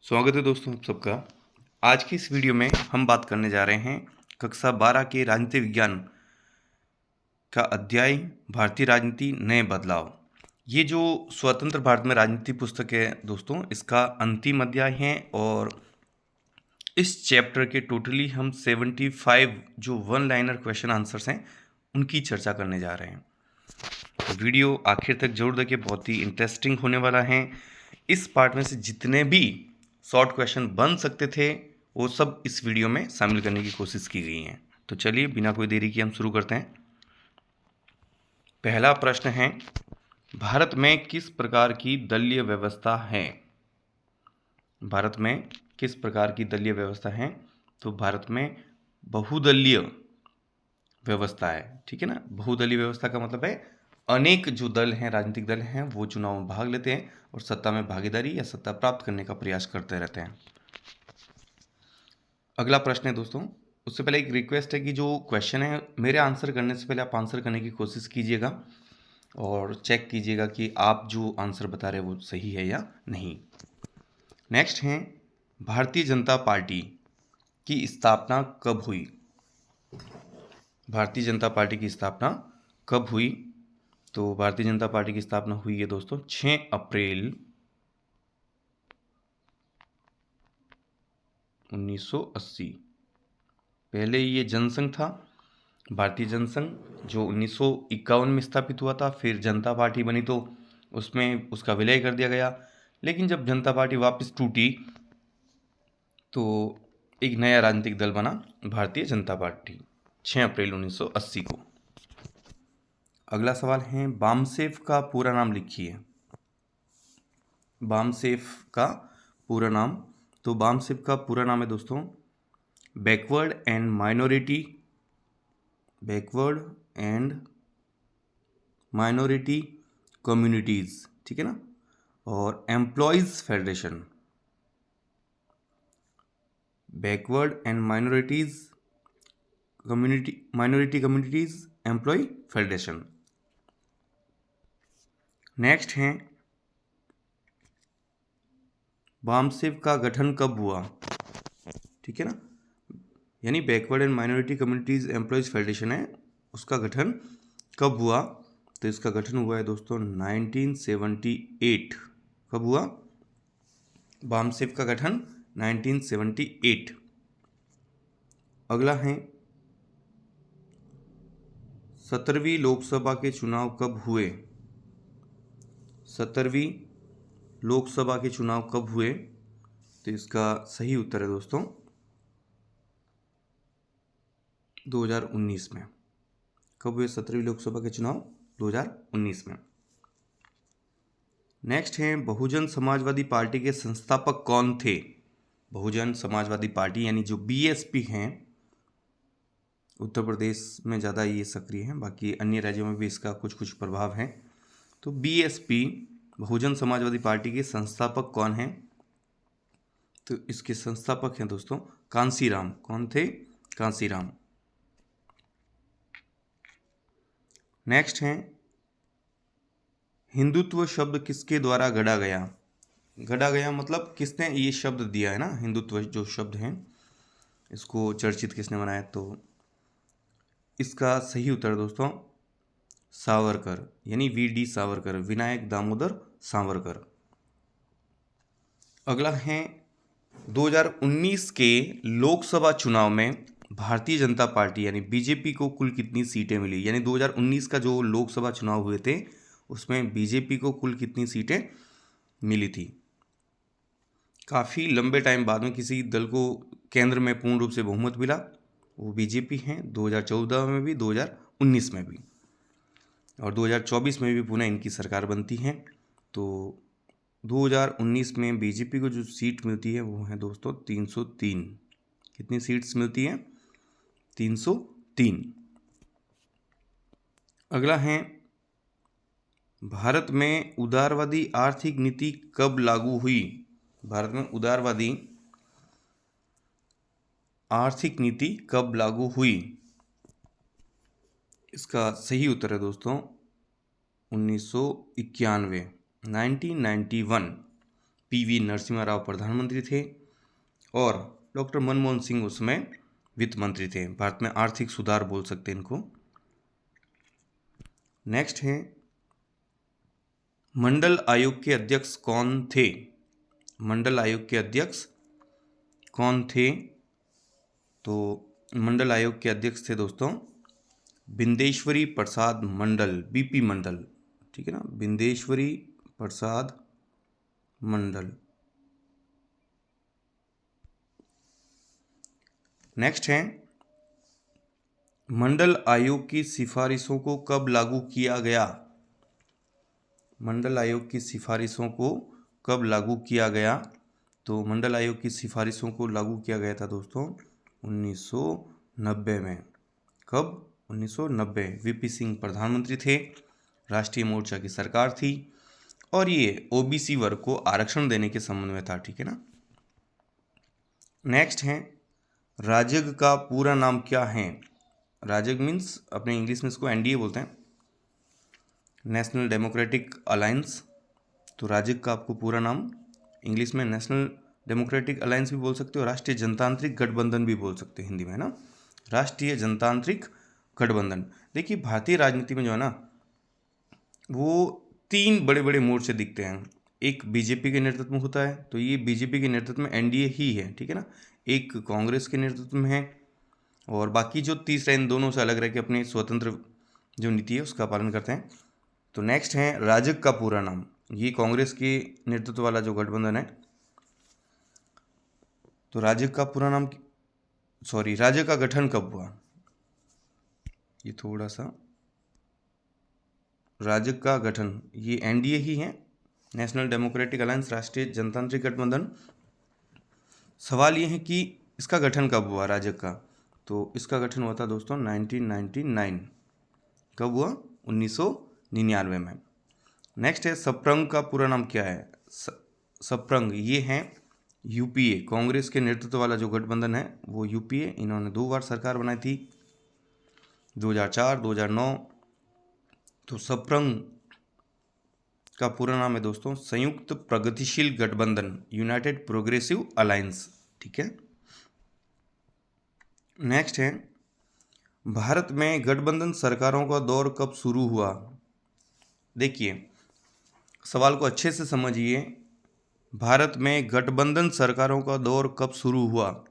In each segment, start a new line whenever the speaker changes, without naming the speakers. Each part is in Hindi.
स्वागत है दोस्तों आप सबका। आज की इस वीडियो में हम बात करने जा रहे हैं कक्षा 12 के राजनीति विज्ञान का अध्याय भारतीय राजनीति नए बदलाव। ये जो स्वतंत्र भारत में राजनीति पुस्तक है दोस्तों, इसका अंतिम अध्याय है और इस चैप्टर के टोटली हम 75 जो वन लाइनर क्वेश्चन आंसर्स हैं उनकी चर्चा करने जा रहे हैं। तो वीडियो आखिर तक जरूर देखिए, बहुत ही इंटरेस्टिंग होने वाला है। इस पार्ट में से जितने भी शॉर्ट क्वेश्चन बन सकते थे वो सब इस वीडियो में शामिल करने की कोशिश की गई है। तो चलिए बिना कोई देरी के हम शुरू करते हैं। पहला प्रश्न है, भारत में किस प्रकार की दलीय व्यवस्था है? भारत में किस प्रकार की दलीय व्यवस्था है? तो भारत में बहुदलीय व्यवस्था है। ठीक है ना। बहुदलीय व्यवस्था का मतलब है अनेक जो दल हैं, राजनीतिक दल हैं, वो चुनाव में भाग लेते हैं और सत्ता में भागीदारी या सत्ता प्राप्त करने का प्रयास करते रहते हैं। अगला प्रश्न है दोस्तों, उससे पहले एक रिक्वेस्ट है कि जो क्वेश्चन है मेरे आंसर करने से पहले आप आंसर करने की कोशिश कीजिएगा और चेक कीजिएगा कि आप जो आंसर बता रहे हैं वो सही है या नहीं। नेक्स्ट है, भारतीय जनता पार्टी की स्थापना कब हुई? भारतीय जनता पार्टी की स्थापना कब हुई? तो भारतीय जनता पार्टी की स्थापना हुई है दोस्तों 6 अप्रैल 1980। पहले ये जनसंघ था, भारतीय जनसंघ, जो 1951 में स्थापित हुआ था। फिर जनता पार्टी बनी तो उसमें उसका विलय कर दिया गया। लेकिन जब जनता पार्टी वापस टूटी तो एक नया राजनीतिक दल बना, भारतीय जनता पार्टी, 6 अप्रैल 1980 को। अगला सवाल है, बामसेफ का पूरा नाम लिखिए। बामसेफ का पूरा नाम, तो बामसेफ का पूरा नाम है दोस्तों बैकवर्ड एंड माइनॉरिटी कम्युनिटीज़, ठीक है ना, और employees federation. Backward and minority communities employ federation. Next है, बामसेफ का गठन कब हुआ? ठीक है ना, यानी backward and minority communities employees federation है, उसका गठन कब हुआ? तो इसका गठन हुआ है दोस्तों 1978। कब हुआ बामसेफ का गठन? 1978। अगला है, 17वीं लोकसभा के चुनाव कब हुए? 17वीं लोकसभा के चुनाव कब हुए? तो इसका सही उत्तर है दोस्तों 2019 में। कब हुए 17वीं लोकसभा के चुनाव? 2019 में। नेक्स्ट है, बहुजन समाजवादी पार्टी के संस्थापक कौन थे? बहुजन समाजवादी पार्टी यानी जो बीएसपी हैं, उत्तर प्रदेश में ज़्यादा ये सक्रिय हैं, बाकी अन्य राज्यों में भी इसका कुछ कुछ प्रभाव है। तो बीएसपी बहुजन समाजवादी पार्टी के संस्थापक कौन हैं? तो इसके संस्थापक हैं दोस्तों कांसीराम। कौन थे? कांसीराम। नेक्स्ट है, हिंदुत्व शब्द किसके द्वारा गढ़ा गया? गढ़ा गया मतलब किसने ये शब्द दिया है ना, हिंदुत्व जो शब्द है इसको चर्चित किसने बनाया? तो इसका सही उत्तर दोस्तों सावरकर, यानी वी.डी. सावरकर, विनायक दामोदर सावरकर। अगला है, 2019 के लोकसभा चुनाव में भारतीय जनता पार्टी यानी बीजेपी को कुल कितनी सीटें मिली? यानी 2019 का जो लोकसभा चुनाव हुए थे उसमें बीजेपी को कुल कितनी सीटें मिली थी? काफ़ी लंबे टाइम बाद में किसी दल को केंद्र में पूर्ण रूप से बहुमत मिला, वो बीजेपी हैं। 2014 में भी, 2019 में भी और 2024 में भी पुनः इनकी सरकार बनती है। तो 2019 में बीजेपी को जो सीट मिलती है वो है दोस्तों 303। कितनी सीट्स मिलती हैं? 303। अगला है, भारत में उदारवादी आर्थिक नीति कब लागू हुई? भारत में उदारवादी आर्थिक नीति कब लागू हुई? इसका सही उत्तर है दोस्तों 1991, 1991। PV नरसिम्हा राव प्रधानमंत्री थे और डॉक्टर मनमोहन सिंह उसमें वित्त मंत्री थे। भारत में आर्थिक सुधार बोल सकते हैं इनको। नेक्स्ट है मंडल आयोग के अध्यक्ष कौन थे? मंडल आयोग के अध्यक्ष कौन थे? तो मंडल आयोग के अध्यक्ष थे दोस्तों बिंदेश्वरी प्रसाद मंडल, BP मंडल, ठीक है ना, बिंदेश्वरी प्रसाद मंडल। नेक्स्ट है मंडल आयोग की सिफारिशों को कब लागू किया गया? मंडल आयोग की सिफारिशों को कब लागू किया गया? तो मंडल आयोग की सिफारिशों को लागू किया गया था दोस्तों 1990 में। कब? 1990। VP सिंह प्रधानमंत्री थे, राष्ट्रीय मोर्चा की सरकार थी और ये OBC वर्ग को आरक्षण देने के संबंध में था, ठीक है ना। नेक्स्ट है राजग का पूरा नाम क्या है? राजग मीन्स अपने इंग्लिश में इसको NDA बोलते हैं, नेशनल डेमोक्रेटिक अलायंस। तो राजग का आपको पूरा नाम इंग्लिश में नेशनल डेमोक्रेटिक अलायंस भी बोल सकते हो, राष्ट्रीय जनतांत्रिक गठबंधन भी बोल सकते हैं हिंदी में, है ना, राष्ट्रीय जनतांत्रिक गठबंधन। देखिए भारतीय राजनीति में जो है ना वो 3 बड़े बड़े मोर्चे दिखते हैं। एक BJP के नेतृत्व में होता है, तो ये BJP के नेतृत्व में NDA ही है, ठीक है ना। एक कांग्रेस के नेतृत्व में है और बाकी जो तीसरा इन दोनों से अलग रह के अपनी स्वतंत्र जो नीति है उसका पालन करते हैं। तो नेक्स्ट है राजग का पूरा नाम। ये कांग्रेस के नेतृत्व वाला जो गठबंधन है, तो राजग का पूरा नाम, सॉरी, राजग का गठन कब हुआ? ये थोड़ा सा, राजग का गठन ये NDA ही है, नेशनल डेमोक्रेटिक अलायंस, राष्ट्रीय जनतांत्रिक गठबंधन। सवाल ये है कि इसका गठन कब हुआ राजग का? तो इसका गठन हुआ था दोस्तों 1999। कब हुआ? 1999 में। नेक्स्ट है सप्रंग का पूरा नाम क्या है? सप्रंग ये है UPA, कांग्रेस के नेतृत्व वाला जो गठबंधन है वो UPA। इन्होंने 2 बार सरकार बनाई थी, 2004, 2009। तो सप्रंग का पूरा नाम है दोस्तों संयुक्त प्रगतिशील गठबंधन, यूनाइटेड प्रोग्रेसिव अलायंस, ठीक है। नेक्स्ट है भारत में गठबंधन सरकारों का दौर कब शुरू हुआ? देखिए सवाल को अच्छे से समझिए, भारत में गठबंधन सरकारों का दौर कब शुरू हुआ?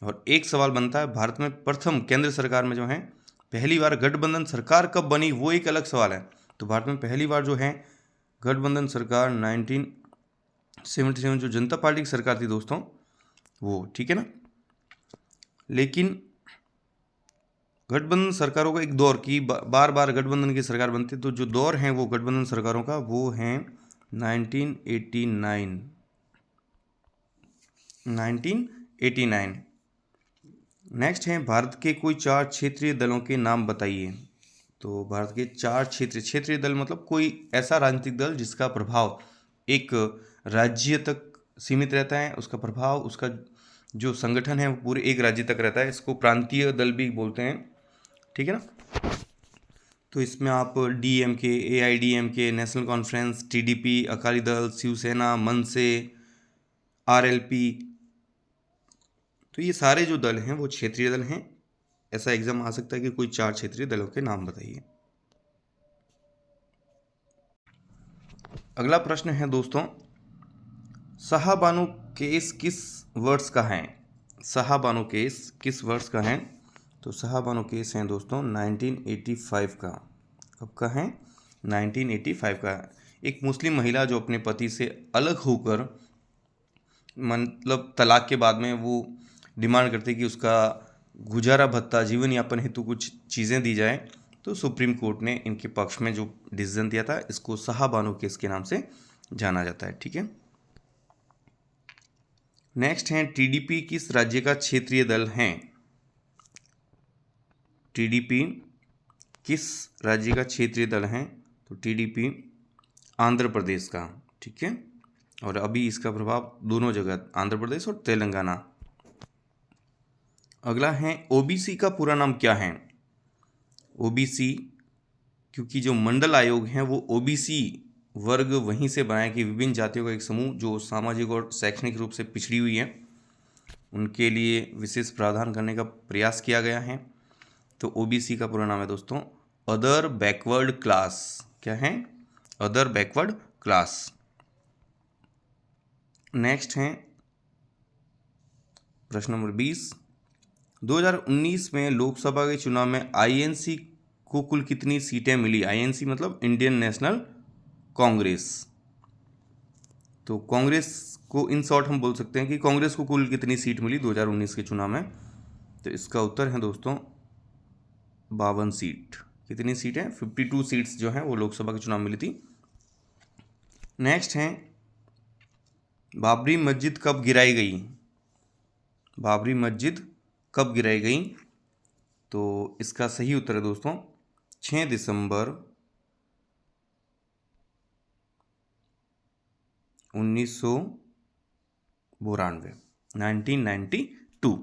और एक सवाल बनता है भारत में प्रथम केंद्र सरकार में जो है पहली बार गठबंधन सरकार कब बनी, वो एक अलग सवाल है। तो भारत में पहली बार जो है गठबंधन सरकार 1977 जो जनता पार्टी की सरकार थी दोस्तों वो, ठीक है ना। लेकिन गठबंधन सरकारों का एक दौर की बार बार गठबंधन की सरकार बनती, तो जो दौर है वो गठबंधन सरकारों का वो है 1989। नेक्स्ट है भारत के कोई 4 क्षेत्रीय दलों के नाम बताइए। तो भारत के 4 क्षेत्रीय दल मतलब कोई ऐसा राजनीतिक दल जिसका प्रभाव एक राज्य तक सीमित रहता है, उसका प्रभाव, उसका जो संगठन है वो पूरे एक राज्य तक रहता है। इसको प्रांतीय दल भी बोलते हैं, ठीक है ना। तो इसमें आप DMK, AIDMK, national conference, TDP, Akali Dal, Shiv Sena, मनसे, RLP, तो ये सारे जो दल हैं वो क्षेत्रीय दल हैं। ऐसा एग्जाम आ सकता है कि कोई 4 क्षेत्रीय दलों के नाम बताइए। अगला प्रश्न है दोस्तों शाहबानो केस किस वर्ष का है? शाहबानो केस किस वर्ष का है? तो शाहबानो केस है दोस्तों 1985 का। कब का है? 1985 का। एक मुस्लिम महिला जो अपने पति से अलग होकर मतलब तलाक के बाद में वो डिमांड करती कि उसका गुजारा भत्ता, जीवन यापन हेतु कुछ चीज़ें दी जाए, तो सुप्रीम कोर्ट ने इनके पक्ष में जो डिसीजन दिया था इसको शाहबानो केस के नाम से जाना जाता है, ठीक है। नेक्स्ट है TDP किस राज्य का क्षेत्रीय दल है? TDP किस राज्य का क्षेत्रीय दल है? तो TDP आंध्र प्रदेश का, ठीक है। और अभी इसका प्रभाव दोनों जगह, आंध्र प्रदेश और तेलंगाना। अगला है OBC का पूरा नाम क्या है? OBC, क्योंकि जो मंडल आयोग हैं वो OBC वर्ग वहीं से बनाया कि विभिन्न जातियों का एक समूह जो सामाजिक और शैक्षणिक रूप से पिछड़ी हुई है, उनके लिए विशेष प्रावधान करने का प्रयास किया गया है। तो ओबीसी का पूरा नाम है दोस्तों अदर बैकवर्ड क्लास। क्या है? Other backward class. नेक्स्ट है प्रश्न नंबर 20। 2019 में लोकसभा के चुनाव में आईएनसी को कुल कितनी सीटें मिली? आईएनसी मतलब इंडियन नेशनल कांग्रेस। तो कांग्रेस को इन शॉर्ट हम बोल सकते हैं कि कांग्रेस को कुल कितनी सीट मिली 2019 के चुनाव में? तो इसका उत्तर है दोस्तों 52 सीट। कितनी सीटें? 52 सीट्स जो हैं वो लोकसभा के चुनाव में मिली थी। नेक्स्ट है बाबरी मस्जिद कब गिराई गई? बाबरी मस्जिद कब गिराई गई? तो इसका सही उत्तर है दोस्तों 6 दिसंबर 1992।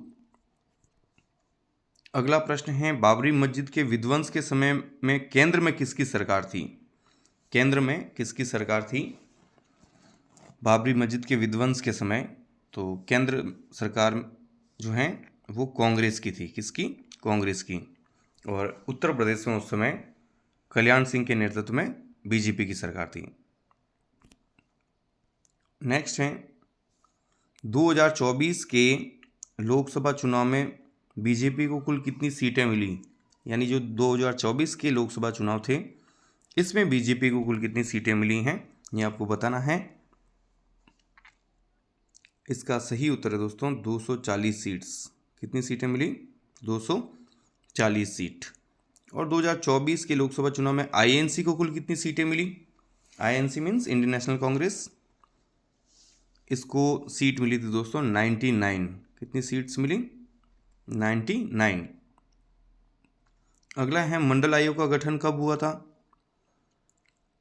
अगला प्रश्न है बाबरी मस्जिद के विध्वंस के समय में केंद्र में किसकी सरकार थी? केंद्र में किसकी सरकार थी बाबरी मस्जिद के विध्वंस के समय? तो केंद्र सरकार जो है वो कांग्रेस की थी। किसकी? कांग्रेस की। और उत्तर प्रदेश में उस समय कल्याण सिंह के नेतृत्व में बीजेपी की सरकार थी। नेक्स्ट है 2024 के लोकसभा चुनाव में बीजेपी को कुल कितनी सीटें मिली? यानी जो 2024 के लोकसभा चुनाव थे इसमें बीजेपी को कुल कितनी सीटें मिली हैं ये आपको बताना है। इसका सही उत्तर है दोस्तों 240 सीट्स। कितनी सीटें मिली? 240 सीट। और 2024 के लोकसभा चुनाव में आईएनसी को कुल कितनी सीटें मिली? INC means Indian National Congress. इसको सीट मिली थी दोस्तों 99। कितनी सीट्स मिली? 99। अगला है मंडल आयोग का गठन कब हुआ था?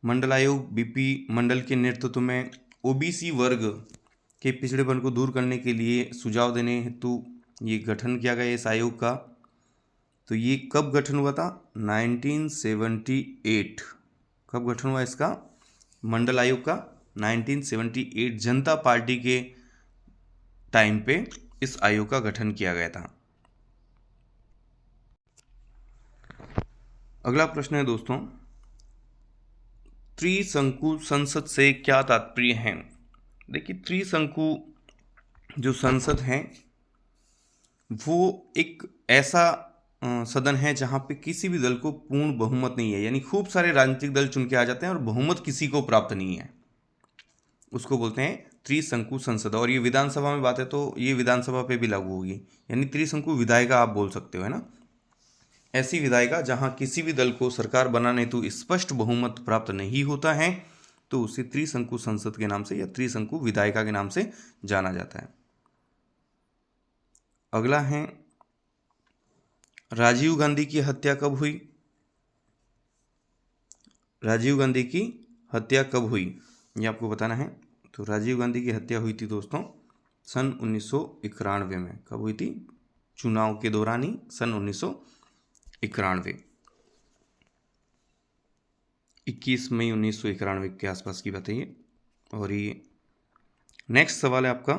मंडल आयोग बीपी मंडल के नेतृत्व में ओबीसी वर्ग के पिछड़ेपन को दूर करने के लिए सुझाव देने हेतु ये गठन किया गया इस आयोग का। तो ये कब गठन हुआ था? 1978। कब गठन हुआ इसका? मंडल आयोग का 1978 जनता पार्टी के टाइम पे इस आयोग का गठन किया गया था। अगला प्रश्न है दोस्तों त्रिशंकु संसद से क्या तात्पर्य है? देखिए त्रिशंकु जो संसद है वो एक ऐसा सदन है जहाँ पे किसी भी दल को पूर्ण बहुमत नहीं है, यानी खूब सारे राजनीतिक दल चुन के आ जाते हैं और बहुमत किसी को प्राप्त नहीं है, उसको बोलते हैं त्रिशंकु संसद। और ये विधानसभा में बात है तो ये विधानसभा पे भी लागू होगी, यानी त्रिशंकु विधायिका आप बोल सकते हो, है ना। ऐसी विधायिका जहाँ किसी भी दल को सरकार बनाने हेतु स्पष्ट बहुमत प्राप्त नहीं होता है तो उसे त्रिशंकु संसद के नाम से या त्रिशंकु विधायिका के नाम से जाना जाता है। अगला है राजीव गांधी की हत्या कब हुई? राजीव गांधी की हत्या कब हुई ये आपको बताना है। तो राजीव गांधी की हत्या हुई थी दोस्तों सन 1991 में। कब हुई थी? चुनाव के दौरान ही, सन 1991, 21 मई 1991 के आसपास की बात है ये। और ये नेक्स्ट सवाल है आपका,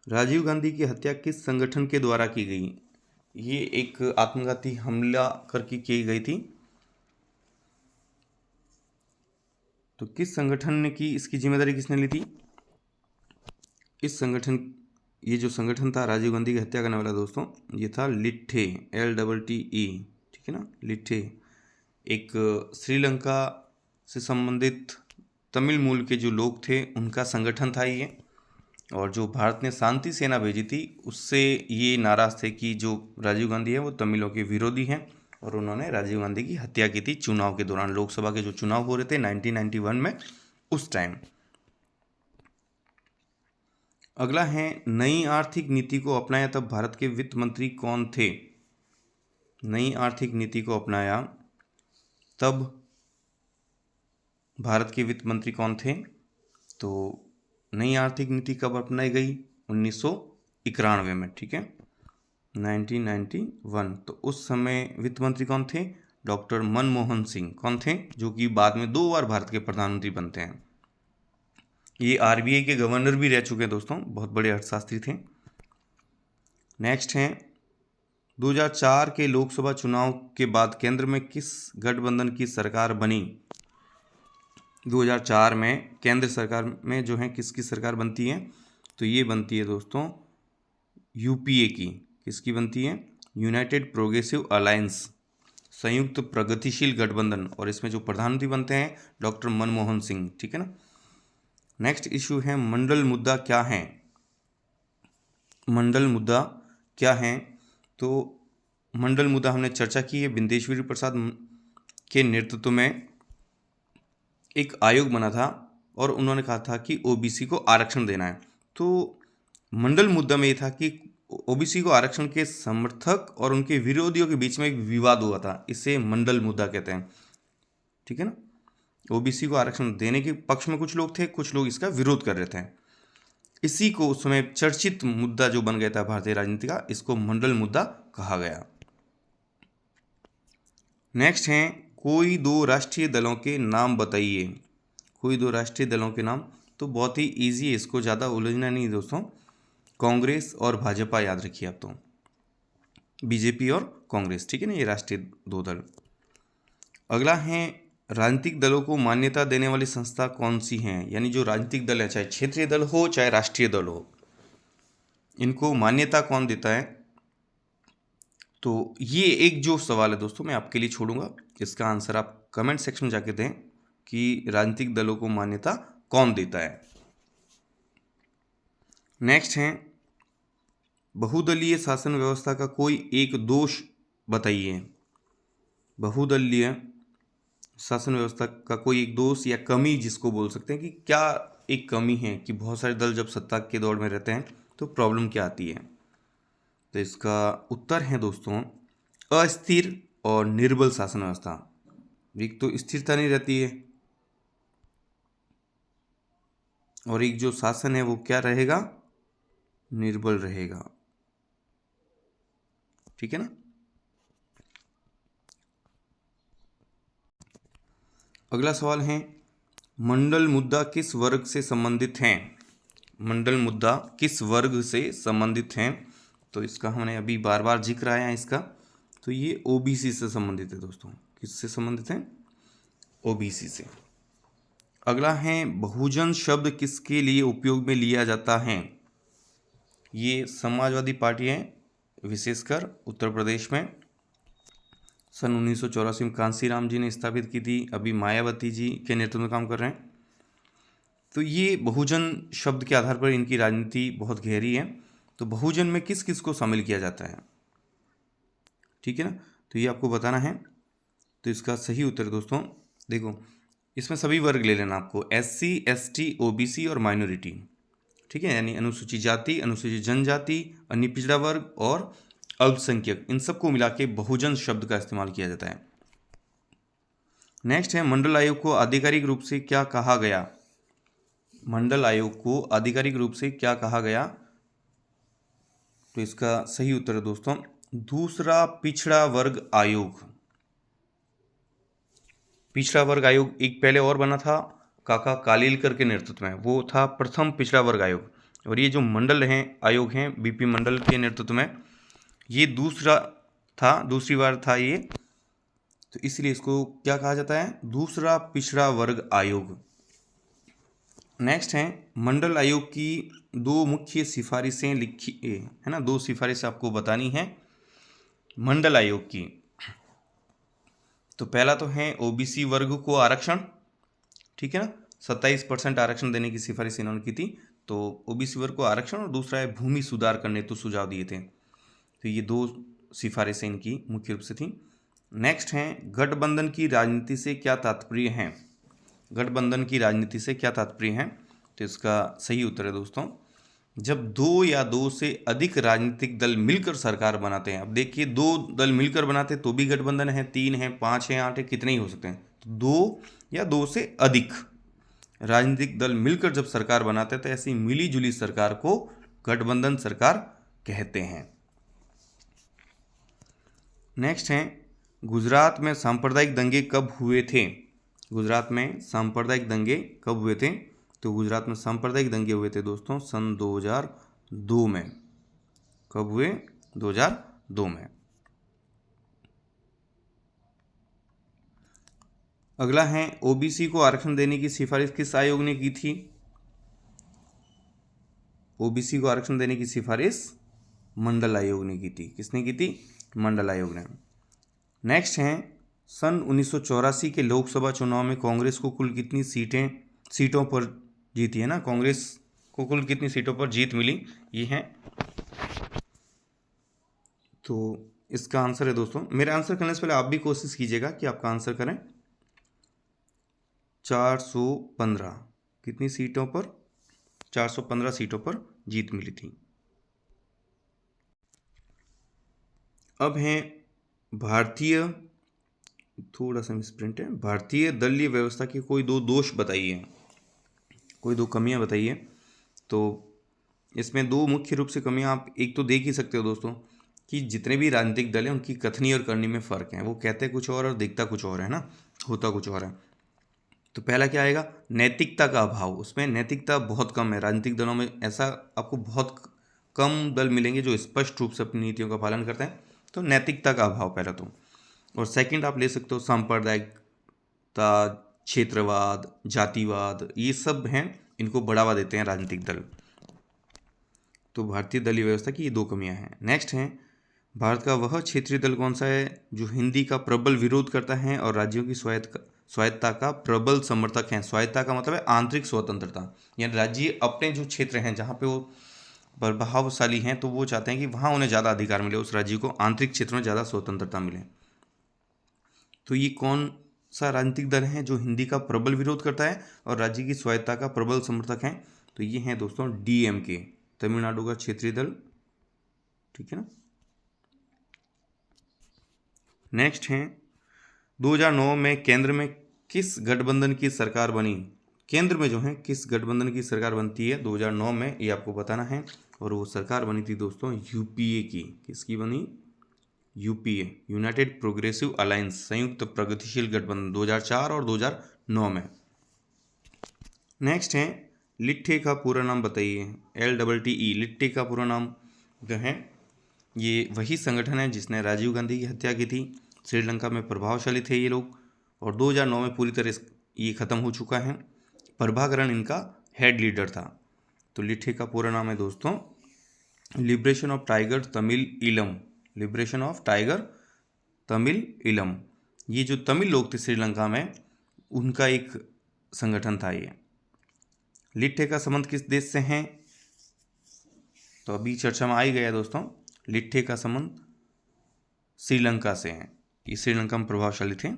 राजीव गांधी की हत्या किस संगठन के द्वारा की गई? ये एक आत्मघाती हमला करके की गई थी। तो किस संगठन ने की, इसकी जिम्मेदारी किसने ली थी? इस संगठन, ये जो संगठन था राजीव गांधी की हत्या करने वाला दोस्तों, ये था लिट्ठे, LTTE, ठीक है ना, लिट्ठे। एक श्रीलंका से संबंधित तमिल मूल के जो लोग थे उनका संगठन था ये। और जो भारत ने शांति सेना भेजी थी उससे ये नाराज़ थे कि जो राजीव गांधी है वो तमिलों के विरोधी हैं, और उन्होंने राजीव गांधी की हत्या की थी चुनाव के दौरान, लोकसभा के जो चुनाव हो रहे थे 1991 में, उस टाइम। अगला है नई आर्थिक नीति को अपनाया तब भारत के वित्त मंत्री कौन थे? नई आर्थिक नीति को अपनाया तब भारत के वित्त मंत्री कौन थे? तो नई आर्थिक नीति कब अपनाई गई? 1991 में, ठीक है, 1991। तो उस समय वित्त मंत्री कौन थे? डॉक्टर मनमोहन सिंह। कौन थे? जो कि बाद में 2 बार भारत के प्रधानमंत्री बनते हैं। ये आरबीआई के गवर्नर भी रह चुके हैं दोस्तों, बहुत बड़े अर्थशास्त्री थे। नेक्स्ट हैं 2004 के लोकसभा चुनाव के बाद केंद्र में किस गठबंधन की सरकार बनी? 2004 में केंद्र सरकार में जो है किसकी सरकार बनती है? तो ये बनती है दोस्तों यूपीए की। किसकी बनती है? यूनाइटेड प्रोग्रेसिव अलायंस, संयुक्त प्रगतिशील गठबंधन। और इसमें जो प्रधानमंत्री बनते हैं डॉक्टर मनमोहन सिंह। ठीक है ना। नेक्स्ट इशू है मंडल मुद्दा क्या है? मंडल मुद्दा क्या है? तो मंडल मुद्दा हमने चर्चा की है। बिंदेश्वरी प्रसाद के नेतृत्व में एक आयोग बना था और उन्होंने कहा था कि ओबीसी को आरक्षण देना है। तो मंडल मुद्दा में ये था कि ओबीसी को आरक्षण के समर्थक और उनके विरोधियों के बीच में एक विवाद हुआ था। इसे मंडल मुद्दा कहते हैं। ठीक है ना। ओबीसी को आरक्षण देने के पक्ष में कुछ लोग थे, कुछ लोग इसका विरोध कर रहे थे। इसी को उस समय चर्चित मुद्दा जो बन गया था भारतीय राजनीति का, इसको मंडल मुद्दा कहा गया। नेक्स्ट हैं कोई 2 राष्ट्रीय दलों के नाम बताइए। कोई 2 राष्ट्रीय दलों के नाम। तो बहुत ही इजी है, इसको ज़्यादा उलझना नहीं दोस्तों। कांग्रेस और भाजपा याद रखिए आप। तो बीजेपी और कांग्रेस, ठीक है ना, ये राष्ट्रीय 2 दल। अगला है राजनीतिक दलों को मान्यता देने वाली संस्था कौन सी हैं? यानी जो राजनीतिक दल है, चाहे क्षेत्रीय दल हो चाहे राष्ट्रीय दल हो, इनको मान्यता कौन देता है? तो ये एक जो सवाल है दोस्तों, मैं आपके लिए छोड़ूंगा। इसका आंसर आप कमेंट सेक्शन में जाके दें कि राजनीतिक दलों को मान्यता कौन देता है। नेक्स्ट है बहुदलीय शासन व्यवस्था का कोई एक दोष बताइए। बहुदलीय शासन व्यवस्था का कोई एक दोष या कमी, जिसको बोल सकते हैं कि क्या एक कमी है कि बहुत सारे दल जब सत्ता के दौर में रहते हैं तो प्रॉब्लम क्या आती है? तो इसका उत्तर है दोस्तों अस्थिर और निर्बल शासन व्यवस्था। एक तो स्थिरता नहीं रहती है और एक जो शासन है वो क्या रहेगा? निर्बल रहेगा। ठीक है ना। अगला सवाल है मंडल मुद्दा किस वर्ग से संबंधित है? मंडल मुद्दा किस वर्ग से संबंधित है? तो इसका हमने अभी बार बार जिक्र आया है इसका। तो ये ओबीसी से संबंधित है दोस्तों। किससे संबंधित है? ओबीसी से। अगला है बहुजन शब्द किसके लिए उपयोग में लिया जाता है? ये समाजवादी पार्टी है, विशेषकर उत्तर प्रदेश में। सन 1984 में कांसीराम जी ने स्थापित की थी, अभी मायावती जी के नेतृत्व में काम कर रहे हैं। तो ये बहुजन शब्द के आधार पर इनकी राजनीति बहुत गहरी है। तो बहुजन में किस किस को शामिल किया जाता है? ठीक है ना। तो ये आपको बताना है। तो इसका सही उत्तर दोस्तों देखो, इसमें सभी वर्ग ले लेना आपको, SC ST OBC और माइनॉरिटी। ठीक है, यानी अनुसूचित जाति, अनुसूचित जनजाति, अन्य पिछड़ा वर्ग और अल्पसंख्यक, इन सबको मिला के बहुजन शब्द का इस्तेमाल किया जाता है। नेक्स्ट है मंडल आयोग को आधिकारिक रूप से क्या कहा गया? मंडल आयोग को आधिकारिक रूप से क्या कहा गया? तो इसका सही उत्तर है दोस्तों दूसरा पिछड़ा वर्ग आयोग। पिछड़ा वर्ग आयोग एक पहले और बना था काका कालीलकर के नेतृत्व में, वो था प्रथम पिछड़ा वर्ग आयोग। और ये जो मंडल हैं आयोग हैं बीपी मंडल के नेतृत्व में, ये दूसरा था, दूसरी बार था ये। तो इसलिए इसको क्या कहा जाता है? दूसरा पिछड़ा वर्ग आयोग। नेक्स्ट है मंडल आयोग की 2 मुख्य सिफारिशें लिखी है ना, 2 सिफारिशें आपको बतानी है मंडल आयोग की। तो पहला तो है ओबीसी वर्ग को आरक्षण। ठीक है ना, 27% आरक्षण देने की सिफारिश इन्होंने की थी। तो ओबीसी वर्ग को आरक्षण, और दूसरा है भूमि सुधार करने तो सुझाव दिए थे। तो ये 2 सिफारिशें इनकी मुख्य रूप से थी। नेक्स्ट है गठबंधन की राजनीति से क्या तात्पर्य है? गठबंधन की राजनीति से क्या तात्पर्य है? तो इसका सही उत्तर है दोस्तों जब 2 या 2 से अधिक राजनीतिक दल मिलकर सरकार बनाते हैं। अब देखिए 2 दल मिलकर बनाते तो भी गठबंधन है, 3 है, 5 है, 8 है, कितने ही हो सकते हैं। तो 2 या 2 से अधिक राजनीतिक दल मिलकर जब सरकार बनाते हैं तो ऐसी मिली जुली सरकार को गठबंधन सरकार कहते हैं। नेक्स्ट है गुजरात में सांप्रदायिक दंगे कब हुए थे? गुजरात में सांप्रदायिक दंगे कब हुए थे? तो गुजरात में सांप्रदायिक दंगे हुए थे दोस्तों सन 2002 में। कब हुए? 2002 में। अगला है, ओबीसी को आरक्षण देने की सिफारिश किस आयोग ने की थी? ओबीसी को आरक्षण देने की सिफारिश मंडल आयोग ने की थी। किसने की थी? मंडल आयोग ने। नेक्स्ट है, सन 1984 के लोकसभा चुनाव में कांग्रेस को कुल कितनी सीटों पर जीती है ना? कांग्रेस को कुल कितनी सीटों पर जीत मिली? ये है। तो इसका आंसर है दोस्तों, मेरा आंसर करने से पहले आप भी कोशिश कीजिएगा कि आपका आंसर करें। 415। कितनी सीटों पर? 415 सीटों पर जीत मिली थी। अब है भारतीय, थोड़ा सा मिसप्रिंट है, भारतीय दलीय व्यवस्था की कोई दो दोष बताइए, कोई दो कमियां बताइए। तो इसमें दो मुख्य रूप से कमियां आप एक तो देख ही सकते हो दोस्तों कि जितने भी राजनीतिक दल हैं उनकी कथनी और करनी में फ़र्क है। वो कहते कुछ और दिखता कुछ और है ना, होता कुछ और है। तो पहला क्या आएगा? नैतिकता का अभाव। उसमें नैतिकता बहुत कम है राजनीतिक दलों में। ऐसा आपको बहुत कम दल मिलेंगे जो स्पष्ट रूप से अपनी नीतियों का पालन करते हैं। तो नैतिकता का अभाव पहला तो। और सेकंड आप ले सकते हो सांप्रदायिकता, क्षेत्रवाद, जातिवाद, ये सब हैं, इनको बढ़ावा देते हैं राजनीतिक दल। तो भारतीय दलीय व्यवस्था की ये दो कमियां हैं। नेक्स्ट है, भारत का वह क्षेत्रीय दल कौन सा है जो हिंदी का प्रबल विरोध करता है और राज्यों की स्वायत्तता का प्रबल समर्थक है? स्वायत्तता का मतलब है आंतरिक स्वतंत्रता, यानी राज्य अपने जो क्षेत्र हैं जहाँ पे वो प्रभावशाली हैं तो वो चाहते हैं कि वहाँ उन्हें ज़्यादा अधिकार मिले, उस राज्य को आंतरिक क्षेत्र में ज़्यादा स्वतंत्रता मिले। तो ये कौन सा राजनीतिक दल है जो हिंदी का प्रबल विरोध करता है और राज्य की स्वायत्तता का प्रबल समर्थक है? तो ये है दोस्तों डीएमके, तमिलनाडु का क्षेत्रीय दल। ठीक है ना। नेक्स्ट है, 2009 में केंद्र में किस गठबंधन की सरकार बनी? केंद्र में जो है किस गठबंधन की सरकार बनती है 2009 में, ये आपको बताना है। और वो सरकार बनी थी दोस्तों यूपीए की। किसकी बनी? यूपीए, यूनाइटेड प्रोग्रेसिव अलायंस, संयुक्त प्रगतिशील गठबंधन, 2004 और 2009 में। नेक्स्ट है, लिट्टे का पूरा नाम बताइए। LTTE, लिट्टे का पूरा नाम जो है ये वही संगठन है जिसने राजीव गांधी की हत्या की थी। श्रीलंका में प्रभावशाली थे ये लोग और 2009 में पूरी तरह ये ख़त्म हो चुका है। प्रभाकरण इनका हेड लीडर था। तो लिट्टे का पूरा नाम है दोस्तों लिबरेशन ऑफ टाइगर तमिल इलम, लिबरेशन ऑफ टाइगर तमिल इलम। ये जो तमिल लोग थे श्रीलंका में उनका एक संगठन था ये। लिट्टे का संबंध किस देश से है? तो अभी चर्चा में आ ही गया दोस्तों, लिट्टे का संबंध श्रीलंका से है। ये श्रीलंका में प्रभावशाली थे।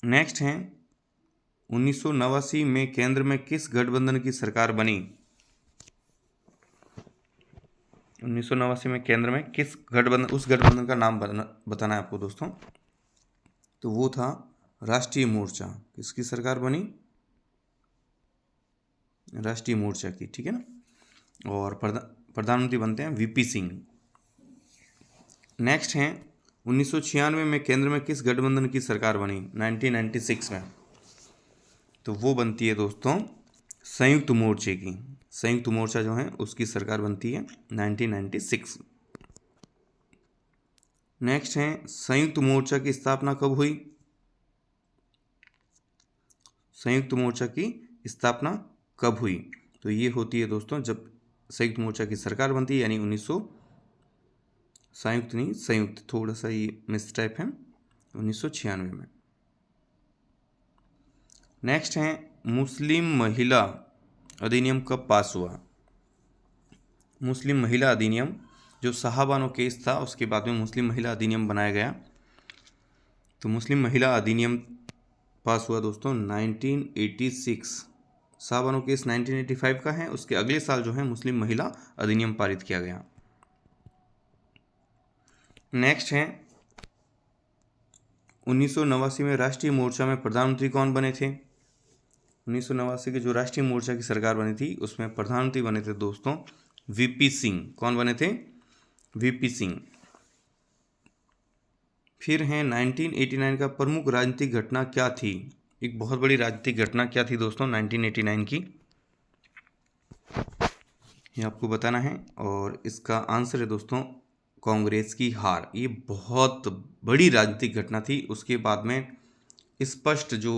नेक्स्ट है, 1989 में केंद्र में किस गठबंधन की सरकार बनी? 1989 में केंद्र में किस गठबंधन, उस गठबंधन का नाम बताना है आपको दोस्तों। तो वो था राष्ट्रीय मोर्चा। किसकी सरकार बनी? राष्ट्रीय मोर्चा की। ठीक है ना। और प्रधानमंत्री बनते हैं वीपी सिंह। नेक्स्ट है, 1996 में केंद्र में किस गठबंधन की सरकार बनी? 1996 में। तो वो बनती है दोस्तों संयुक्त मोर्चे की। संयुक्त मोर्चा जो है उसकी सरकार बनती है 1996। नेक्स्ट है, संयुक्त मोर्चा की स्थापना कब हुई? संयुक्त मोर्चा की स्थापना कब हुई? तो ये होती है दोस्तों जब संयुक्त मोर्चा की सरकार बनती है, यानी 1900, संयुक्त नहीं संयुक्त, थोड़ा सा ये मिसटाइप है, 1996 में। नेक्स्ट है, मुस्लिम महिला अधिनियम कब पास हुआ? मुस्लिम महिला अधिनियम जो साहबानो केस था उसके बाद में मुस्लिम महिला अधिनियम बनाया गया। तो मुस्लिम महिला अधिनियम पास हुआ दोस्तों 1986। साहबानो केस 1985 का है, उसके अगले साल जो है मुस्लिम महिला अधिनियम पारित किया गया। नेक्स्ट है, 1989 में राष्ट्रीय मोर्चा में प्रधानमंत्री कौन बने थे? 1989 के जो राष्ट्रीय मोर्चा की सरकार बनी थी उसमें प्रधानमंत्री बने थे दोस्तों वीपी सिंह। कौन बने थे? वीपी सिंह। फिर हैं 1989 का प्रमुख राजनीतिक घटना क्या थी। एक बहुत बड़ी राजनीतिक घटना क्या थी दोस्तों 1989 की, ये आपको बताना है। और इसका आंसर है दोस्तों कांग्रेस की हार। ये बहुत बड़ी राजनीतिक घटना थी। उसके बाद में स्पष्ट जो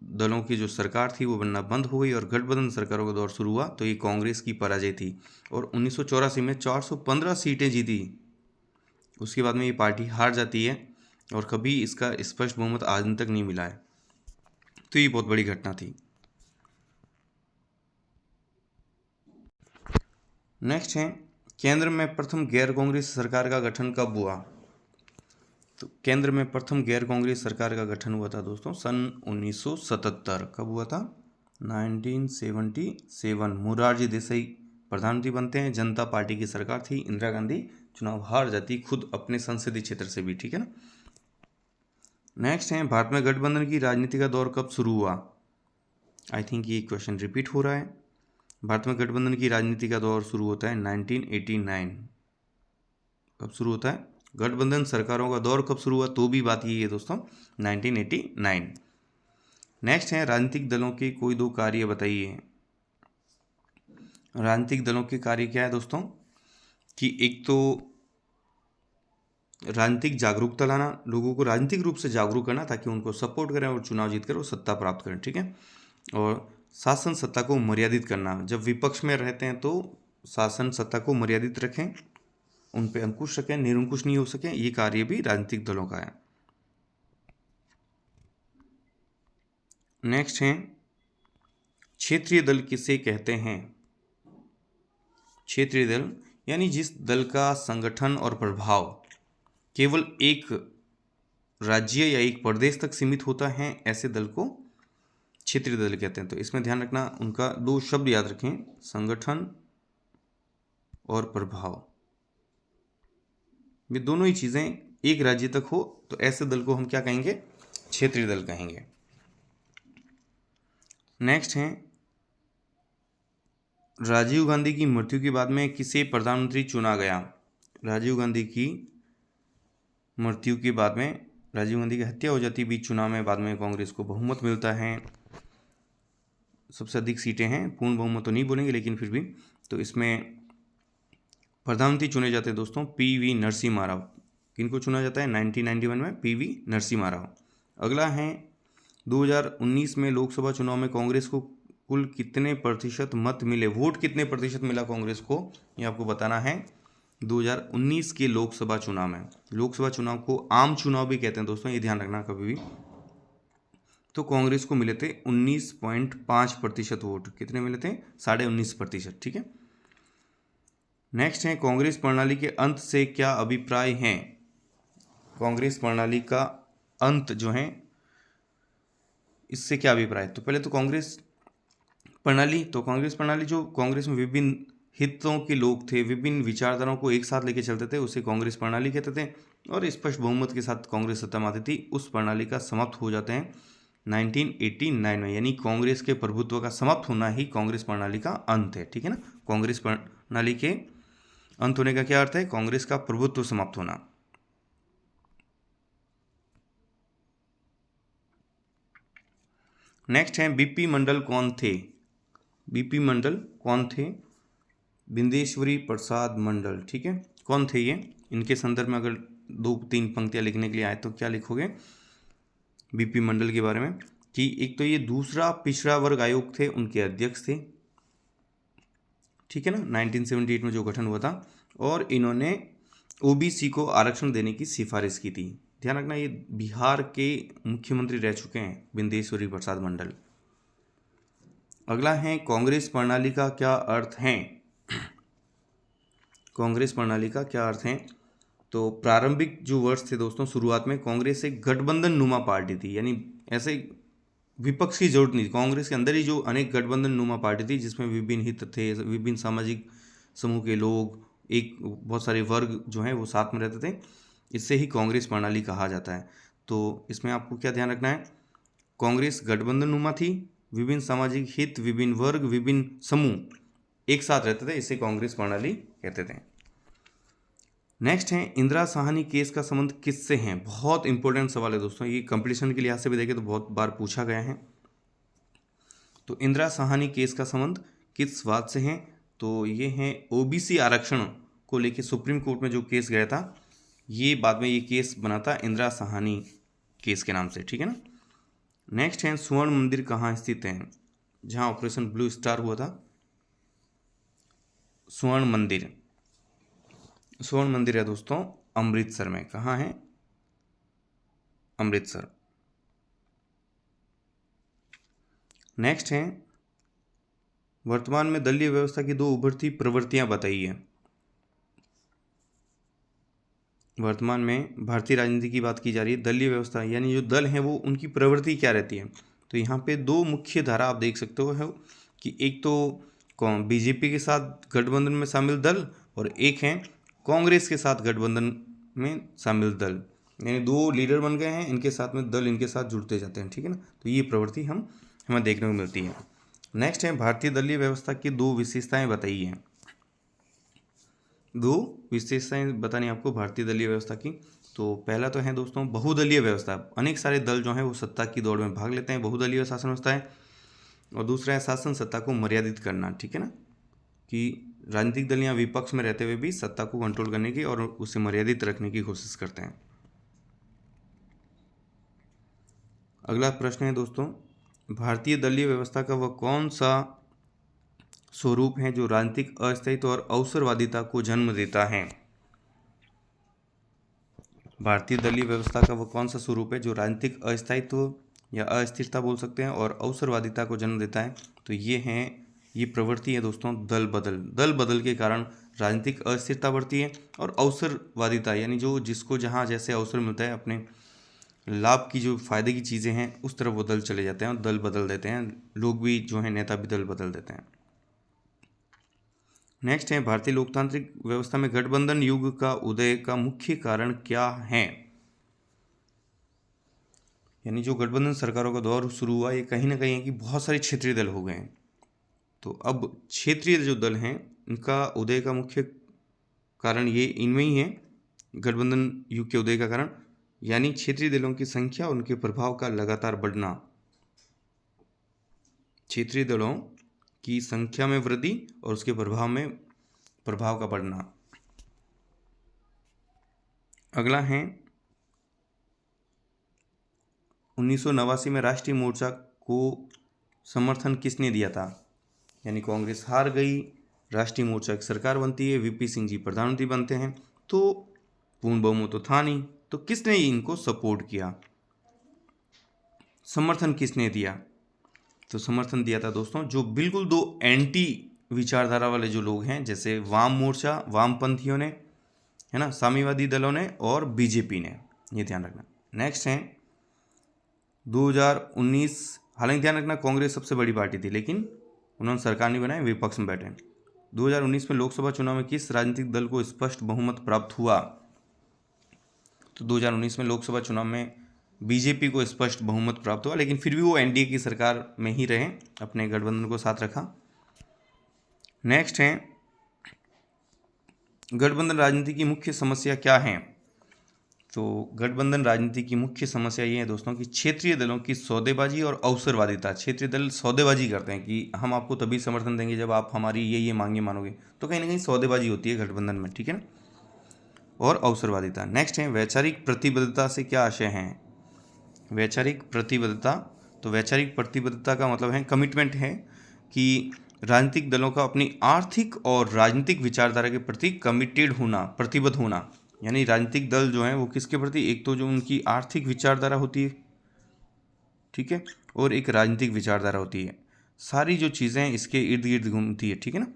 दलों की जो सरकार थी वो बनना बंद हो गई और गठबंधन सरकारों का दौर शुरू हुआ, तो ये कांग्रेस की पराजय थी और 1984 में 415 सीटें जीती। उसके बाद में ये पार्टी हार जाती है और कभी इसका स्पष्ट बहुमत आज तक नहीं मिला है। तो ये बहुत बड़ी घटना थी। नेक्स्ट है केंद्र में प्रथम गैर कांग्रेस सरकार का गठन कब हुआ। तो केंद्र में प्रथम गैर कांग्रेस सरकार का गठन हुआ था दोस्तों सन 1977। कब हुआ था? 1977। मोरारजी देसाई प्रधानमंत्री बनते हैं। जनता पार्टी की सरकार थी। इंदिरा गांधी चुनाव हार जाती खुद अपने संसदीय क्षेत्र से भी, ठीक है ना। नेक्स्ट है भारत में गठबंधन की राजनीति का दौर कब शुरू हुआ। आई थिंक ये क्वेश्चन रिपीट हो रहा है। भारत में गठबंधन की राजनीति का दौर शुरू होता है 1989। कब शुरू होता है? गठबंधन सरकारों का दौर कब शुरू हुआ, तो भी बात यही है दोस्तों 1989। नेक्स्ट है राजनीतिक दलों के कोई दो कार्य बताइए। राजनीतिक दलों के कार्य क्या है दोस्तों कि एक तो राजनीतिक जागरूकता लाना, लोगों को राजनीतिक रूप से जागरूक करना ताकि उनको सपोर्ट करें और चुनाव जीतकर वो सत्ता प्राप्त करें, ठीक है। और शासन सत्ता को मर्यादित करना, जब विपक्ष में रहते हैं तो शासन सत्ता को मर्यादित रखें, उन पे अंकुश रखें, निरंकुश नहीं हो सके, ये कार्य भी राजनीतिक दलों का है। नेक्स्ट है क्षेत्रीय दल किसे कहते हैं। क्षेत्रीय दल यानी जिस दल का संगठन और प्रभाव केवल एक राज्य या एक प्रदेश तक सीमित होता है, ऐसे दल को क्षेत्रीय दल कहते हैं। तो इसमें ध्यान रखना, उनका दो शब्द याद रखें, संगठन और प्रभाव। ये दोनों ही चीजें एक राज्य तक हो तो ऐसे दल को हम क्या कहेंगे? क्षेत्रीय दल कहेंगे। नेक्स्ट है राजीव गांधी की मृत्यु के बाद में किसे प्रधानमंत्री चुना गया। राजीव गांधी की मृत्यु के बाद में राजीव गांधी की हत्या हो जाती है बीच चुनाव में, बाद में कांग्रेस को बहुमत मिलता है, सबसे अधिक सीटें हैं, पूर्ण बहुमत तो नहीं बोलेंगे लेकिन फिर भी। तो इसमें प्रधानमंत्री चुने जाते हैं दोस्तों पीवी नरसिम्हा राव। किनको चुना जाता है 1991 में? पीवी नरसिम्हा राव। अगला है 2019 में लोकसभा चुनाव में कांग्रेस को कुल कितने प्रतिशत मत मिले, वोट कितने प्रतिशत मिला कांग्रेस को, ये आपको बताना है। 2019 के लोकसभा चुनाव में, लोकसभा चुनाव को आम चुनाव भी कहते हैं दोस्तों, ये ध्यान रखना कभी भी। तो कांग्रेस को मिले थे 19.5% वोट। कितने मिले थे? 19.5%, ठीक है। नेक्स्ट है कांग्रेस प्रणाली के अंत से क्या अभिप्राय है। कांग्रेस प्रणाली का अंत जो है इससे क्या अभिप्राय। तो पहले तो कांग्रेस प्रणाली जो कांग्रेस में विभिन्न हितों के लोग थे, विभिन्न विचारधाराओं को एक साथ लेके चलते थे, उसे कांग्रेस प्रणाली कहते थे और स्पष्ट बहुमत के साथ कांग्रेस सत्ता में आती थी। उस प्रणाली का समाप्त हो जाते हैं 1989 में, यानी कांग्रेस के प्रभुत्व का समाप्त होना ही कांग्रेस प्रणाली का अंत है, ठीक है ना। कांग्रेस प्रणाली के अंत होने का क्या अर्थ है? कांग्रेस का प्रभुत्व समाप्त होना। नेक्स्ट है बीपी मंडल कौन थे। बीपी मंडल कौन थे? बिंदेश्वरी प्रसाद मंडल, ठीक है। कौन थे ये? इनके संदर्भ में अगर 2-3 पंक्तियां लिखने के लिए आए तो क्या लिखोगे बीपी मंडल के बारे में? कि एक तो ये दूसरा पिछड़ा वर्ग आयोग थे, उनके अध्यक्ष थे, ठीक है ना, 1978 में जो गठन हुआ था, और इन्होंने ओबीसी को आरक्षण देने की सिफारिश की थी। ध्यान रखना, ये बिहार के मुख्यमंत्री रह चुके हैं बिंदेश्वरी प्रसाद मंडल। अगला है कांग्रेस प्रणाली का क्या अर्थ है। कांग्रेस प्रणाली का क्या अर्थ है? तो प्रारंभिक जो वर्ष थे दोस्तों, शुरुआत में कांग्रेस एक गठबंधन नुमा पार्टी थी, यानी ऐसे विपक्ष की जरूरत नहीं थी। कांग्रेस के अंदर ही जो अनेक गठबंधन नुमा पार्टी थी जिसमें विभिन्न हित थे, विभिन्न सामाजिक समूह के लोग, एक बहुत सारे वर्ग जो हैं वो साथ में रहते थे, इससे ही कांग्रेस प्रणाली कहा जाता है। तो इसमें आपको क्या ध्यान रखना है? कांग्रेस गठबंधन नुमा थी, विभिन्न सामाजिक हित, विभिन्न वर्ग, विभिन्न समूह एक साथ रहते थे, इसे कांग्रेस प्रणाली कहते थे। नेक्स्ट है इंदिरा साहनी केस का संबंध किससे है। बहुत इंपॉर्टेंट सवाल है दोस्तों, ये कंपटीशन के लिहाज से भी देखें तो बहुत बार पूछा गया है। तो इंदिरा साहनी केस का संबंध किस बात से है, तो ये है ओबीसी आरक्षण को लेकर सुप्रीम कोर्ट में जो केस गया था, ये बाद में ये केस बना था इंदिरा साहनी केस के नाम से, ठीक है ना। नेक्स्ट है स्वर्ण मंदिर कहाँ स्थित है, जहाँ ऑपरेशन ब्लू स्टार हुआ था। स्वर्ण मंदिर है दोस्तों अमृतसर में। कहाँ है, अमृतसर। नेक्स्ट है वर्तमान में दलीय व्यवस्था की दो उभरती प्रवृत्तियां बताइए। वर्तमान में भारतीय राजनीति की बात की जा रही है, दलीय व्यवस्था यानी जो दल है वो उनकी प्रवृत्ति क्या रहती है। तो यहाँ पे दो मुख्य धारा आप देख सकते हो है कि एक तो बीजेपी के साथ गठबंधन में शामिल दल और एक है कांग्रेस के साथ गठबंधन में शामिल दल, यानी दो लीडर बन गए हैं, इनके साथ में दल इनके साथ जुड़ते जाते हैं, ठीक है ना। तो ये प्रवृत्ति हमें देखने को मिलती है। नेक्स्ट है भारतीय दलीय व्यवस्था की दो विशेषताएं बताइए। दो विशेषताएं बतानी आपको भारतीय दलीय व्यवस्था की। तो पहला तो है दोस्तों बहुदलीय व्यवस्था, अनेक सारे दल जो हैं वो सत्ता की दौड़ में भाग लेते हैं, बहुदलीय शासन व्यवस्था है। और दूसरा है शासन सत्ता को मर्यादित करना, ठीक है ना, कि राजनीतिक दल या विपक्ष में रहते हुए भी सत्ता को कंट्रोल करने की और उसे मर्यादित रखने की कोशिश करते हैं। अगला प्रश्न है दोस्तों भारतीय दलीय व्यवस्था का वह कौन सा स्वरूप है जो राजनीतिक अस्थायित्व और अवसरवादिता को जन्म देता है। भारतीय दलीय व्यवस्था का वह कौन सा स्वरूप है जो राजनीतिक अस्थायित्व या अस्थिरता बोल सकते हैं और अवसरवादिता को जन्म देता है। तो ये प्रवृत्ति है दोस्तों दल बदल के कारण राजनीतिक अस्थिरता बढ़ती है और अवसरवादिता यानी जो जिसको जहाँ जैसे अवसर मिलता है अपने लाभ की जो फायदे की चीज़ें हैं उस तरफ वो दल चले जाते हैं और दल बदल देते हैं, लोग भी जो हैं नेता भी दल बदल देते हैं। नेक्स्ट है भारतीय लोकतांत्रिक व्यवस्था में गठबंधन युग का उदय का मुख्य कारण क्या है। यानी जो गठबंधन सरकारों का दौर शुरू हुआ ये कहीं ना कहीं है कि बहुत सारे क्षेत्रीय दल हो गए हैं। तो अब क्षेत्रीय जो दल हैं इनका उदय का मुख्य कारण ये इनमें ही है, गठबंधन युग के उदय का कारण यानी क्षेत्रीय दलों की संख्या और उनके प्रभाव का लगातार बढ़ना। क्षेत्रीय दलों की संख्या में वृद्धि और उसके प्रभाव का बढ़ना। अगला है 1989 में राष्ट्रीय मोर्चा को समर्थन किसने दिया था। यानी कांग्रेस हार गई, राष्ट्रीय मोर्चा की सरकार बनती है, वीपी सिंह जी प्रधानमंत्री बनते हैं, तो पूर्ण बहुमत तो था नहीं, तो किसने इनको सपोर्ट किया, समर्थन किसने दिया। तो समर्थन दिया था दोस्तों जो बिल्कुल दो एंटी विचारधारा वाले जो लोग हैं, जैसे वाम मोर्चा वामपंथियों ने, है ना, साम्यवादी दलों ने और बीजेपी ने, ये ध्यान रखना। नेक्स्ट है 2019, हालांकि ध्यान रखना कांग्रेस सबसे बड़ी पार्टी थी लेकिन उन्होंने सरकार नहीं बनाई, विपक्ष में बैठे। 2019 में लोकसभा चुनाव में किस राजनीतिक दल को स्पष्ट बहुमत प्राप्त हुआ। तो 2019 में लोकसभा चुनाव में बीजेपी को स्पष्ट बहुमत प्राप्त हुआ, लेकिन फिर भी वो एनडीए की सरकार में ही रहे, अपने गठबंधन को साथ रखा। नेक्स्ट है गठबंधन राजनीति की मुख्य समस्या क्या है। तो गठबंधन राजनीति की मुख्य समस्या ये है दोस्तों कि क्षेत्रीय दलों की सौदेबाजी और अवसरवादिता। क्षेत्रीय दल सौदेबाजी करते हैं कि हम आपको तभी समर्थन देंगे जब आप हमारी ये मांगे मानोगे, तो कहीं ना कहीं सौदेबाजी होती है गठबंधन में, ठीक है ना, और अवसरवादिता। नेक्स्ट है वैचारिक प्रतिबद्धता से क्या आशय है। वैचारिक प्रतिबद्धता, तो वैचारिक प्रतिबद्धता का मतलब है कमिटमेंट है कि राजनीतिक दलों का अपनी आर्थिक और राजनीतिक विचारधारा के प्रति कमिटेड होना, प्रतिबद्ध होना। यानी राजनीतिक दल जो हैं वो किसके प्रति, एक तो जो उनकी आर्थिक विचारधारा होती है, ठीक है, और एक राजनीतिक विचारधारा होती है, सारी जो चीज़ें इसके इर्द गिर्द घूमती है, ठीक है ना।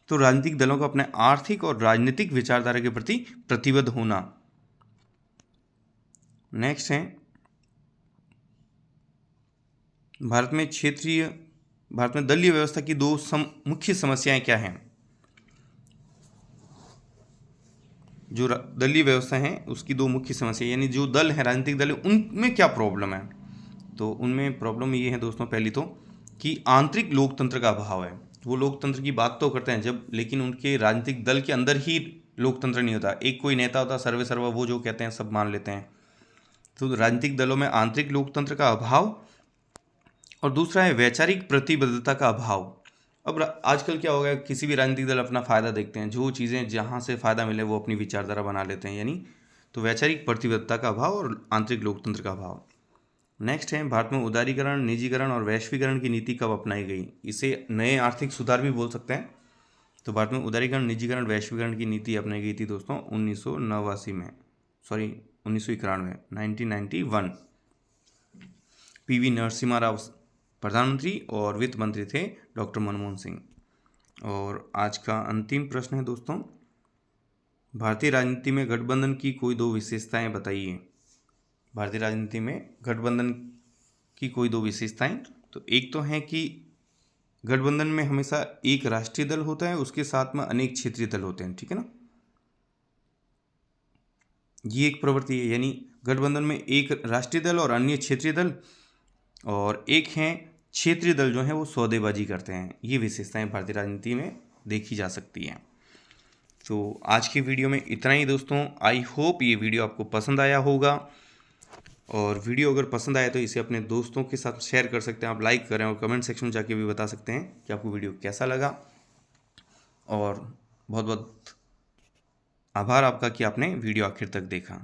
तो राजनीतिक दलों का अपने आर्थिक और राजनीतिक विचारधारा के प्रति प्रतिबद्ध होना। नेक्स्ट है भारत में दलीय व्यवस्था की दो मुख्य समस्याएं क्या हैं। जो दलीय व्यवस्था है उसकी दो मुख्य समस्या, यानी जो दल है, राजनीतिक दल है, उनमें क्या प्रॉब्लम है। तो उनमें प्रॉब्लम ये है दोस्तों, पहली तो कि आंतरिक लोकतंत्र का अभाव है। वो लोकतंत्र की बात तो करते हैं जब, लेकिन उनके राजनीतिक दल के अंदर ही लोकतंत्र नहीं होता। एक कोई नेता होता सर्वे सर्वा, वो जो कहते हैं सब मान लेते हैं। तो राजनीतिक दलों में आंतरिक लोकतंत्र का अभाव, और दूसरा है वैचारिक प्रतिबद्धता का अभाव। अब आजकल क्या हो गया, किसी भी राजनीतिक दल अपना फ़ायदा देखते हैं, जो चीज़ें जहाँ से फ़ायदा मिले वो अपनी विचारधारा बना लेते हैं, यानी तो वैचारिक प्रतिबद्धता का अभाव और आंतरिक लोकतंत्र का अभाव। नेक्स्ट है, भारत में उदारीकरण, निजीकरण और वैश्वीकरण की नीति कब अपनाई गई? इसे नए आर्थिक सुधार भी बोल सकते हैं। तो भारत में उदारीकरण, निजीकरण, वैश्वीकरण की नीति अपनाई गई थी दोस्तों 1989 में, सॉरी 1991, 1991। पीवी नरसिम्हा राव प्रधानमंत्री और वित्त मंत्री थे डॉक्टर मनमोहन सिंह। और आज का अंतिम प्रश्न है दोस्तों, भारतीय राजनीति में गठबंधन की कोई दो विशेषताएं बताइए। भारतीय राजनीति में गठबंधन की कोई दो विशेषताएं, तो एक तो है कि गठबंधन में हमेशा एक राष्ट्रीय दल होता है, उसके साथ में अनेक क्षेत्रीय दल होते हैं, ठीक है ना। ये एक प्रवृत्ति है, यानी गठबंधन में एक राष्ट्रीय दल और अन्य क्षेत्रीय दल, और एक हैं क्षेत्रीय दल जो हैं वो सौदेबाजी करते हैं। ये विशेषताएं भारतीय राजनीति में देखी जा सकती हैं। तो आज की वीडियो में इतना ही दोस्तों। आई होप ये वीडियो आपको पसंद आया होगा, और वीडियो अगर पसंद आया तो इसे अपने दोस्तों के साथ शेयर कर सकते हैं, आप लाइक करें, और कमेंट सेक्शन में जाके भी बता सकते हैं कि आपको वीडियो कैसा लगा। और बहुत बहुत आभार आपका कि आपने वीडियो आखिर तक देखा।